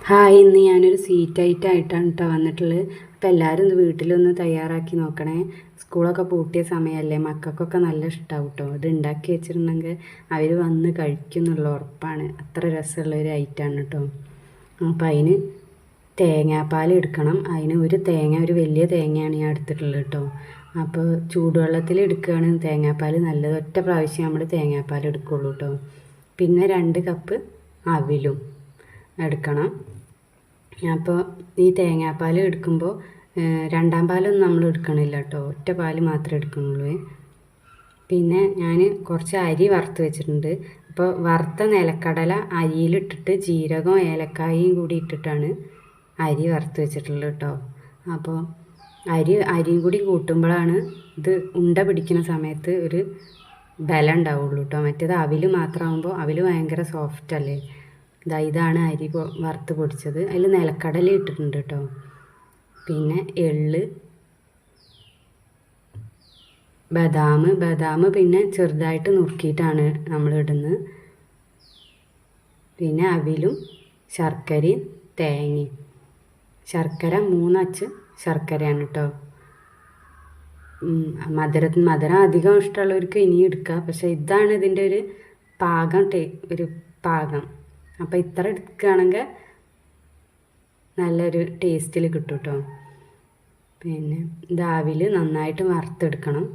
Hi, ഇന്ന് ഞാനൊരു sweet ആയിട്ടാണ് കേട്ടോ വന്നിട്ടുള്ളത്. അപ്പോൾ എല്ലാവരും ഇത് വീട്ടിലൊന്ന് തയ്യാറാക്കി നോക്കണേ. സ്കൂളൊക്കെ പൂട്ടിയ സമയമല്ലേ, മക്കൾക്കൊക്കെ നല്ല ഇഷ്ടമാവും കേട്ടോ. ഇത് ഉണ്ടാക്കി വെച്ചിട്ടുണ്ടെങ്കിൽ അവർ വന്ന് കഴിക്കും എന്നുള്ള ഉറപ്പാണ്. അത്ര രസമുള്ളൊരു ഐറ്റമാണ് കേട്ടോ. അപ്പോൾ അതിന് തേങ്ങാപ്പാൽ എടുക്കണം. അതിന് ഒരു വലിയ തേങ്ങയാണ് ഞാൻ എടുത്തിട്ടുള്ളത് കേട്ടോ. അപ്പോൾ ചൂടുവെള്ളത്തിൽ എടുക്കുകയാണ് തേങ്ങാപ്പാൽ നല്ലത്. ഒറ്റ പ്രാവശ്യം നമ്മൾ തേങ്ങാപ്പാൽ എടുക്കുള്ളൂ കേട്ടോ. പിന്നെ 2 കപ്പ് അവിലും എടുക്കണം. അപ്പോൾ ഈ തേങ്ങാപ്പാൽ എടുക്കുമ്പോൾ രണ്ടാം പാലൊന്നും നമ്മൾ എടുക്കണില്ല കേട്ടോ. ഒറ്റ പാൽ മാത്രമേ എടുക്കുന്നുള്ളൂ. പിന്നെ ഞാൻ കുറച്ച് അരി വറുത്ത് വെച്ചിട്ടുണ്ട്. അപ്പോൾ വറുത്ത നിലക്കടല അരിയിലിട്ടിട്ട് ജീരകവും ഏലക്കായയും കൂടി ഇട്ടിട്ടാണ് അരി വറുത്ത് വെച്ചിട്ടുള്ളത് കേട്ടോ. അപ്പോൾ അരിയും കൂടി കൂട്ടുമ്പോഴാണ് ഇത് ഉണ്ട പിടിക്കുന്ന സമയത്ത് ഒരു ബലം ഉണ്ടാവുള്ളൂ കേട്ടോ. മറ്റേത് അവിൽ മാത്രമാകുമ്പോൾ അവിൽ ഭയങ്കര സോഫ്റ്റ് അല്ലേ. ഇതാണ് അരി വറുത്ത് പൊടിച്ചത്. അതിൽ നിലക്കടല ഇട്ടിട്ടുണ്ട് കേട്ടോ. പിന്നെ എള്ള്, ബദാം പിന്നെ ചെറുതായിട്ട് നുറുക്കിയിട്ടാണ് നമ്മൾ ഇടുന്നത്. പിന്നെ അവിലും ശർക്കരയും തേങ്ങയും. ശർക്കര 3 അച്ച് ശർക്കരയാണ് കേട്ടോ. മധുരം അധികം ഇഷ്ടമുള്ളവർക്ക് ഇനിയും എടുക്കാം. പക്ഷേ ഇതാണ് ഇതിൻ്റെ ഒരു പാകം. അപ്പോൾ ഇത്ര എടുക്കുകയാണെങ്കിൽ നല്ലൊരു ടേസ്റ്റിൽ കിട്ടും കേട്ടോ. പിന്നെ ഇത് അവിൽ നന്നായിട്ട് വറുത്തെടുക്കണം.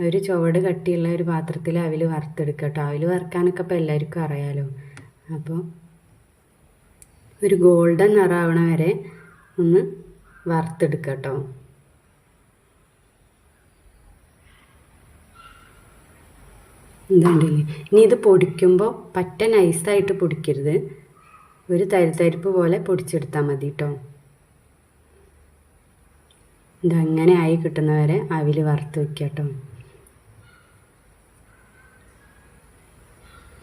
ഒരു ചുവട് കട്ടിയുള്ള ഒരു പാത്രത്തിൽ അവിൽ വറുത്തെടുക്കുക കേട്ടോ. അവിൽ വറുക്കാനൊക്കെ ഇപ്പോൾ എല്ലാവർക്കും അറിയാമല്ലോ. അപ്പോൾ ഒരു ഗോൾഡൻ നിറാവണ വരെ ഒന്ന് വറുത്തെടുക്കുക കേട്ടോ. ഇതുണ്ടല്ലേ. ഇനി ഇത് പൊടിക്കുമ്പോൾ പറ്റ നൈസായിട്ട് പൊടിക്കരുത്. ഒരു തരിപ്പ് പോലെ പൊടിച്ചെടുത്താൽ മതി കേട്ടോ. ഇതങ്ങനെ ആയി കിട്ടുന്നവരെ അവിൽ വറുത്ത് വയ്ക്കുക കേട്ടോ.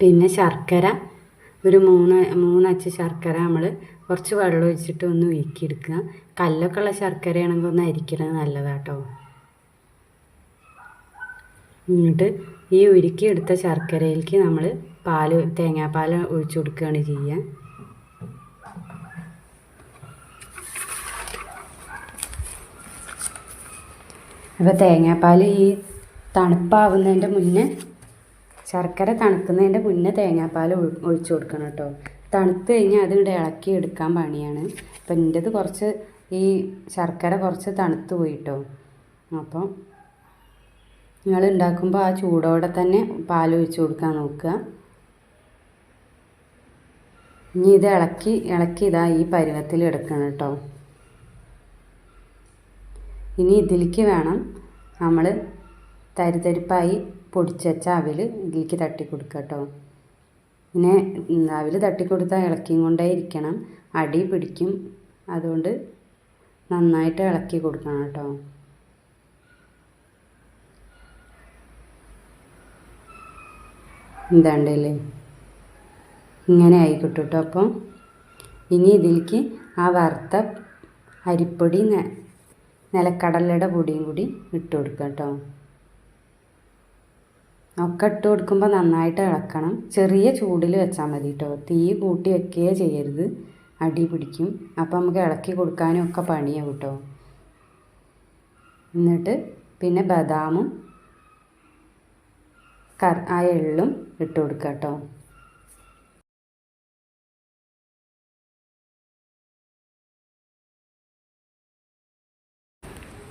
പിന്നെ ശർക്കര ഒരു 3 അച്ച് ശർക്കര നമ്മൾ കുറച്ച് വെള്ളം ഒഴിച്ചിട്ട് ഒന്ന് ഉരുക്കിയെടുക്കുക. കല്ലൊക്കെ ഉള്ള ശർക്കരയാണെങ്കിൽ ഒന്ന് അരിക്കണത് നല്ലതാട്ടോ. എന്നിട്ട് ഈ ഉരുക്കിയെടുത്ത ശർക്കരയിലേക്ക് നമ്മൾ തേങ്ങാപ്പാൽ ഒഴിച്ചു കൊടുക്കുകയാണ് ചെയ്യുക. അപ്പോൾ തേങ്ങാപ്പാൽ ഈ തണുപ്പാവുന്നതിൻ്റെ മുന്നേ, ശർക്കര തണുക്കുന്നതിൻ്റെ മുന്നേ തേങ്ങാപ്പാൽ ഒഴിച്ചു കൊടുക്കണം കേട്ടോ. തണുത്ത് കഴിഞ്ഞാൽ അതിവിടെ ഇളക്കി എടുക്കാൻ പണിയാണ്. അപ്പം എൻ്റേത് കുറച്ച് ഈ ശർക്കര കുറച്ച് തണുത്ത് പോയിട്ടോ. അപ്പോൾ നിങ്ങൾ ഉണ്ടാക്കുമ്പോൾ ആ ചൂടോടെ തന്നെ പാൽ ഒഴിച്ച് കൊടുക്കാൻ നോക്കുക. ഇനി ഇത് ഇളക്കി ഇതാ ഈ പരുവത്തിൽ എടുക്കണം കേട്ടോ. ഇനി ഇതിലേക്ക് വേണം നമ്മൾ തരിപ്പായി പൊടിച്ച് വെച്ച അവിൽ ഇതിലേക്ക് തട്ടി കൊടുക്കുക കേട്ടോ. പിന്നെ അവിൽ തട്ടിക്കൊടുത്താൽ ഇളക്കിയും കൊണ്ടേ ഇരിക്കണം, അടി പിടിക്കും. അതുകൊണ്ട് നന്നായിട്ട് ഇളക്കി കൊടുക്കണം കേട്ടോ. എന്താണ്ടല്ലേ, ഇങ്ങനെ ആയിക്കിട്ടും കേട്ടോ. അപ്പം ഇനി ഇതിലേക്ക് ആ വറുത്ത അരിപ്പൊടി നിലക്കടലയുടെ പൊടിയും കൂടി ഇട്ട് കൊടുക്കുക കേട്ടോ. ഒക്കെ ഇട്ട് കൊടുക്കുമ്പോൾ നന്നായിട്ട് ഇളക്കണം. ചെറിയ ചൂടിൽ വെച്ചാൽ മതി കേട്ടോ. തീ കൂട്ടി വെക്കുകയേ ചെയ്യരുത്, അടി പിടിക്കും. അപ്പം നമുക്ക് ഇളക്കി കൊടുക്കാനും ഒക്കെ പണിയാവും കേട്ടോ. എന്നിട്ട് പിന്നെ ബദാമും ആ എള്ളും ഇട്ട് കൊടുക്കുക കേട്ടോ.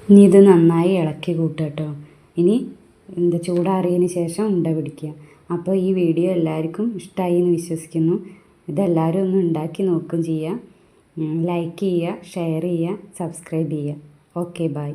ഇനി ഇത് നന്നായി ഇളക്കി കൂട്ടുക കേട്ടോ. ഇനി ചൂടാറിയതിന് ശേഷം ഉണ്ട പിടിക്കുക. അപ്പോൾ ഈ വീഡിയോ എല്ലാവർക്കും ഇഷ്ടമായി എന്ന് വിശ്വസിക്കുന്നു. ഇതെല്ലാവരും ഒന്ന് ഉണ്ടാക്കി നോക്കുകയും ചെയ്യുക. ലൈക്ക് ചെയ്യുക, ഷെയർ ചെയ്യുക, സബ്സ്ക്രൈബ് ചെയ്യുക. Okay, by.